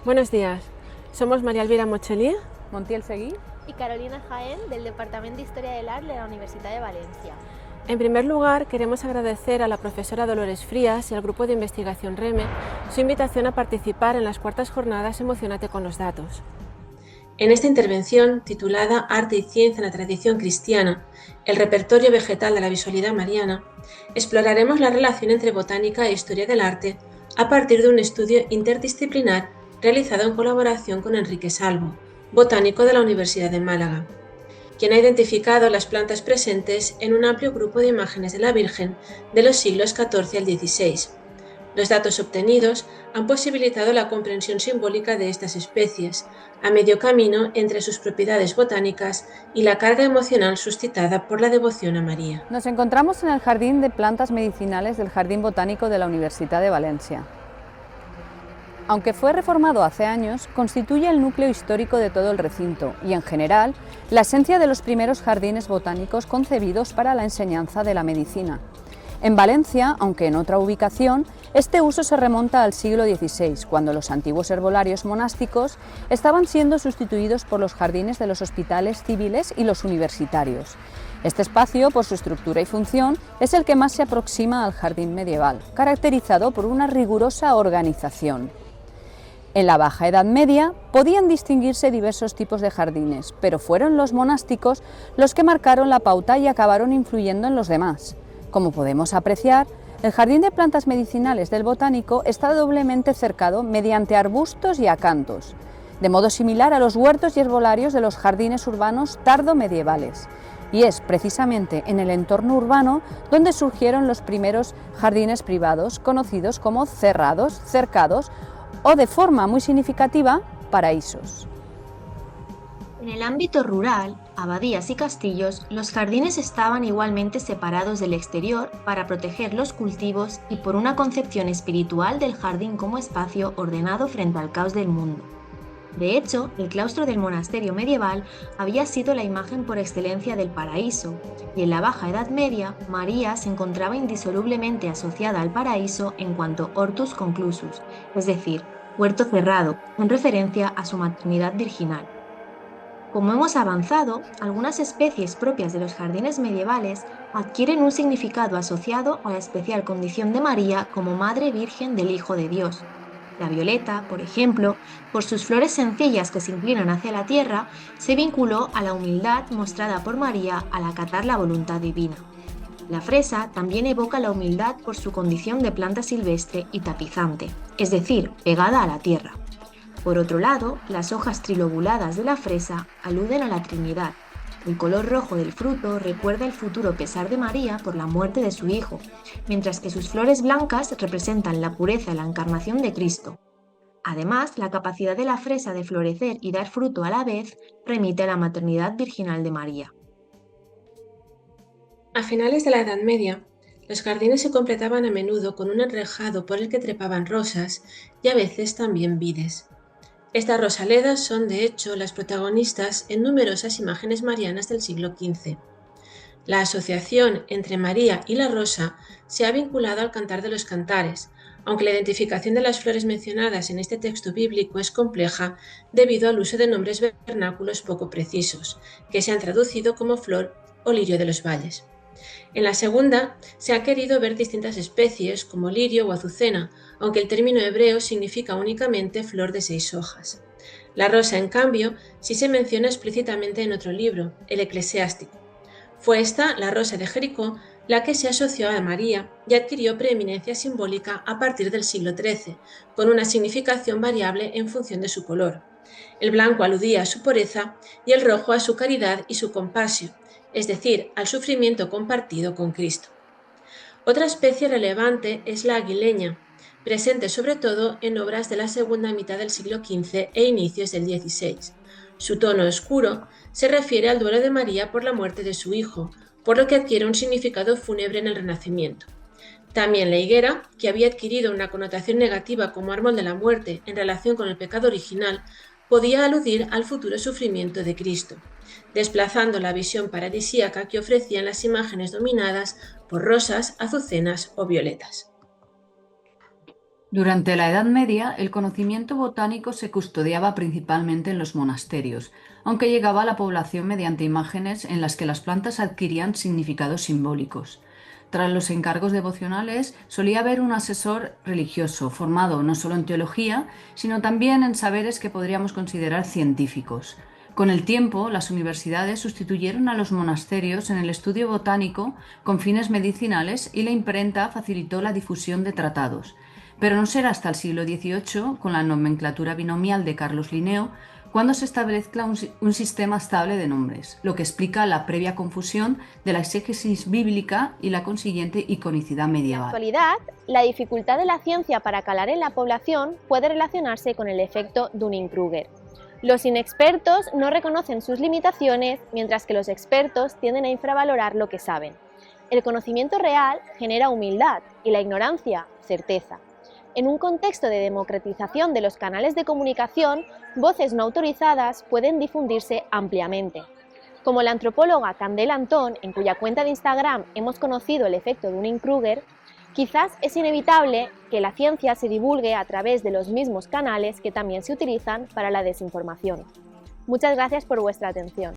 Buenos días, somos María Elvira Mochelier, Montiel Seguí y Carolina Jaén, del Departamento de Historia del Arte de la Universidad de Valencia. En primer lugar, queremos agradecer a la profesora Dolores Frías y al grupo de investigación REME su invitación a participar en las cuartas jornadas Emocionate con los datos. En esta intervención, titulada Arte y Ciencia en la Tradición Cristiana, el repertorio vegetal de la visualidad mariana, exploraremos la relación entre botánica e historia del arte a partir de un estudio interdisciplinar realizado en colaboración con Enrique Salvo, botánico de la Universidad de Málaga, quien ha identificado las plantas presentes en un amplio grupo de imágenes de la Virgen de los siglos XIV al XVI. Los datos obtenidos han posibilitado la comprensión simbólica de estas especies, a medio camino entre sus propiedades botánicas y la carga emocional suscitada por la devoción a María. Nos encontramos en el Jardín de Plantas Medicinales del Jardín Botánico de la Universidad de Valencia. Aunque fue reformado hace años, constituye el núcleo histórico de todo el recinto y, en general, la esencia de los primeros jardines botánicos concebidos para la enseñanza de la medicina. En Valencia, aunque en otra ubicación, este uso se remonta al siglo XVI, cuando los antiguos herbolarios monásticos estaban siendo sustituidos por los jardines de los hospitales civiles y los universitarios. Este espacio, por su estructura y función, es el que más se aproxima al jardín medieval, caracterizado por una rigurosa organización. En la Baja Edad Media podían distinguirse diversos tipos de jardines, pero fueron los monásticos los que marcaron la pauta y acabaron influyendo en los demás. Como podemos apreciar, el Jardín de Plantas Medicinales del Botánico está doblemente cercado mediante arbustos y acantos, de modo similar a los huertos y herbolarios de los jardines urbanos tardo-medievales. Y es precisamente en el entorno urbano donde surgieron los primeros jardines privados, conocidos como cerrados, cercados o, de forma muy significativa, paraísos. En el ámbito rural, abadías y castillos, los jardines estaban igualmente separados del exterior para proteger los cultivos y por una concepción espiritual del jardín como espacio ordenado frente al caos del mundo. De hecho, el claustro del monasterio medieval había sido la imagen por excelencia del paraíso, y en la Baja Edad Media, María se encontraba indisolublemente asociada al paraíso en cuanto hortus conclusus, es decir, huerto cerrado, en referencia a su maternidad virginal. Como hemos avanzado, algunas especies propias de los jardines medievales adquieren un significado asociado a la especial condición de María como Madre Virgen del Hijo de Dios. La violeta, por ejemplo, por sus flores sencillas que se inclinan hacia la tierra, se vinculó a la humildad mostrada por María al acatar la voluntad divina. La fresa también evoca la humildad por su condición de planta silvestre y tapizante, es decir, pegada a la tierra. Por otro lado, las hojas trilobuladas de la fresa aluden a la Trinidad. El color rojo del fruto recuerda el futuro pesar de María por la muerte de su hijo, mientras que sus flores blancas representan la pureza y la encarnación de Cristo. Además, la capacidad de la fresa de florecer y dar fruto a la vez remite a la maternidad virginal de María. A finales de la Edad Media, los jardines se completaban a menudo con un enrejado por el que trepaban rosas y a veces también vides. Estas rosaledas son, de hecho, las protagonistas en numerosas imágenes marianas del siglo XV. La asociación entre María y la rosa se ha vinculado al Cantar de los Cantares, aunque la identificación de las flores mencionadas en este texto bíblico es compleja debido al uso de nombres vernáculos poco precisos, que se han traducido como flor o lirio de los valles. En la segunda, se ha querido ver distintas especies, como lirio o azucena, aunque el término hebreo significa únicamente flor de 6 hojas. La rosa, en cambio, sí se menciona explícitamente en otro libro, el Eclesiástico. Fue esta, la rosa de Jericó, la que se asoció a María y adquirió preeminencia simbólica a partir del siglo XIII, con una significación variable en función de su color. El blanco aludía a su pureza y el rojo a su caridad y su compasión, es decir, al sufrimiento compartido con Cristo. Otra especie relevante es la aguileña, presente sobre todo en obras de la segunda mitad del siglo XV e inicios del XVI. Su tono oscuro se refiere al duelo de María por la muerte de su hijo, por lo que adquiere un significado fúnebre en el Renacimiento. También la higuera, que había adquirido una connotación negativa como árbol de la muerte en relación con el pecado original, podía aludir al futuro sufrimiento de Cristo, desplazando la visión paradisíaca que ofrecían las imágenes dominadas por rosas, azucenas o violetas. Durante la Edad Media, el conocimiento botánico se custodiaba principalmente en los monasterios, aunque llegaba a la población mediante imágenes en las que las plantas adquirían significados simbólicos. Tras los encargos devocionales, solía haber un asesor religioso, formado no solo en teología, sino también en saberes que podríamos considerar científicos. Con el tiempo, las universidades sustituyeron a los monasterios en el estudio botánico con fines medicinales y la imprenta facilitó la difusión de tratados. Pero no será hasta el siglo XVIII, con la nomenclatura binomial de Carlos Linneo, cuando se establezca un sistema estable de nombres, lo que explica la previa confusión de la exégesis bíblica y la consiguiente iconicidad medieval. En la actualidad, la dificultad de la ciencia para calar en la población puede relacionarse con el efecto Dunning-Kruger. Los inexpertos no reconocen sus limitaciones, mientras que los expertos tienden a infravalorar lo que saben. El conocimiento real genera humildad y la ignorancia, certeza. En un contexto de democratización de los canales de comunicación, voces no autorizadas pueden difundirse ampliamente. Como la antropóloga Candela Antón, en cuya cuenta de Instagram hemos conocido el efecto Dunning-Kruger, quizás es inevitable que la ciencia se divulgue a través de los mismos canales que también se utilizan para la desinformación. Muchas gracias por vuestra atención.